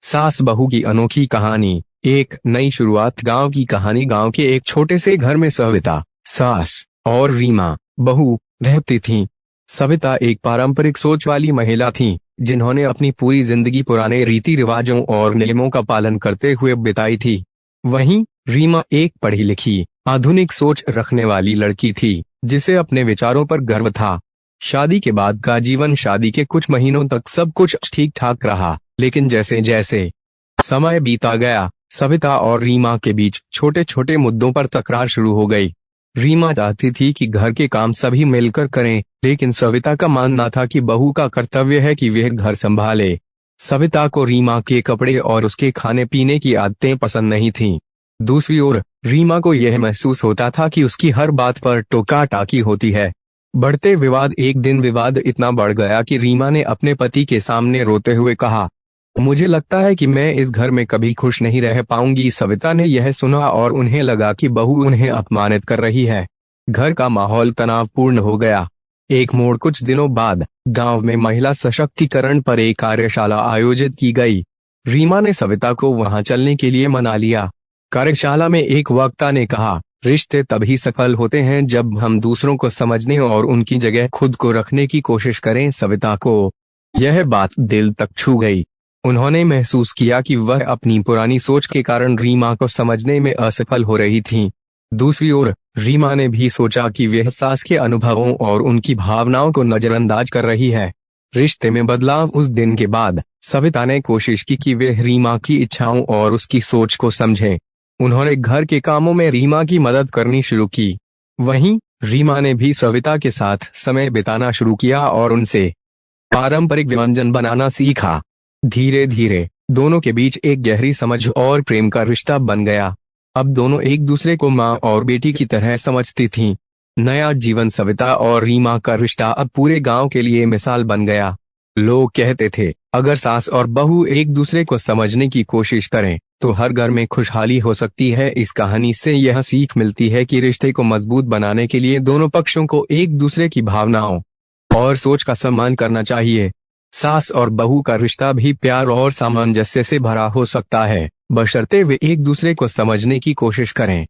सास बहू की अनोखी कहानी। एक नई शुरुआत। गांव की कहानी। गांव के एक छोटे से घर में सविता, सास और रीमा, बहू, रहती थीं। सविता एक पारंपरिक सोच वाली महिला थीं, जिन्होंने अपनी पूरी जिंदगी पुराने रीति रिवाजों और नियमों का पालन करते हुए बिताई थी। वहीं रीमा एक पढ़ी लिखी, आधुनिक सोच रखने वाली लड़की थी, जिसे अपने विचारों पर गर्व था। शादी के बाद का जीवन। शादी के कुछ महीनों तक सब कुछ ठीक ठाक रहा, लेकिन जैसे जैसे समय बीता गया, सविता और रीमा के बीच छोटे छोटे मुद्दों पर तकरार शुरू हो गई। रीमा चाहती थी कि घर के काम सभी मिलकर करें, लेकिन सविता का मानना था कि बहू का कर्तव्य है कि वह घर संभाले। सविता को रीमा के कपड़े और उसके खाने पीने की आदतें पसंद नहीं थीं। दूसरी ओर रीमा को यह महसूस होता था कि उसकी हर बात पर टोका टाकी होती है। बढ़ते विवाद। एक दिन विवाद इतना बढ़ गया कि रीमा ने अपने पति के सामने रोते हुए कहा, मुझे लगता है कि मैं इस घर में कभी खुश नहीं रह पाऊंगी। सविता ने यह सुना और उन्हें लगा कि बहू उन्हें अपमानित कर रही है। घर का माहौल तनावपूर्ण हो गया। एक मोड़। कुछ दिनों बाद गांव में महिला सशक्तिकरण पर एक कार्यशाला आयोजित की गई। रीमा ने सविता को वहां चलने के लिए मना लिया। कार्यशाला में एक वक्ता ने कहा, रिश्ते तभी सफल होते हैं जब हम दूसरों को समझने और उनकी जगह खुद को रखने की कोशिश करें। सविता को यह बात दिल तक छू गई। उन्होंने महसूस किया कि वह अपनी पुरानी सोच के कारण रीमा को समझने में असफल हो रही थीं। दूसरी ओर रीमा ने भी सोचा कि वह सास के अनुभवों और उनकी भावनाओं को नजरअंदाज कर रही है। रिश्ते में बदलाव। उस दिन के बाद सविता ने कोशिश की कि वह रीमा की इच्छाओं और उसकी सोच को समझे। उन्होंने घर के कामों में रीमा की मदद करनी शुरू की। वहीं रीमा ने भी सविता के साथ समय बिताना शुरू किया और उनसे पारंपरिक व्यंजन बनाना सीखा। धीरे धीरे दोनों के बीच एक गहरी समझ और प्रेम का रिश्ता बन गया। अब दोनों एक दूसरे को माँ और बेटी की तरह समझती थीं। नया जीवन। सविता और रीमा का रिश्ता अब पूरे गांव के लिए मिसाल बन गया। लोग कहते थे, अगर सास और बहू एक दूसरे को समझने की कोशिश करें तो हर घर में खुशहाली हो सकती है। इस कहानी से यह सीख मिलती है कि रिश्ते को मजबूत बनाने के लिए दोनों पक्षों को एक दूसरे की भावनाओं और सोच का सम्मान करना चाहिए। सास और बहू का रिश्ता भी प्यार और सामंजस्य से भरा हो सकता है, बशर्ते वे एक दूसरे को समझने की कोशिश करें।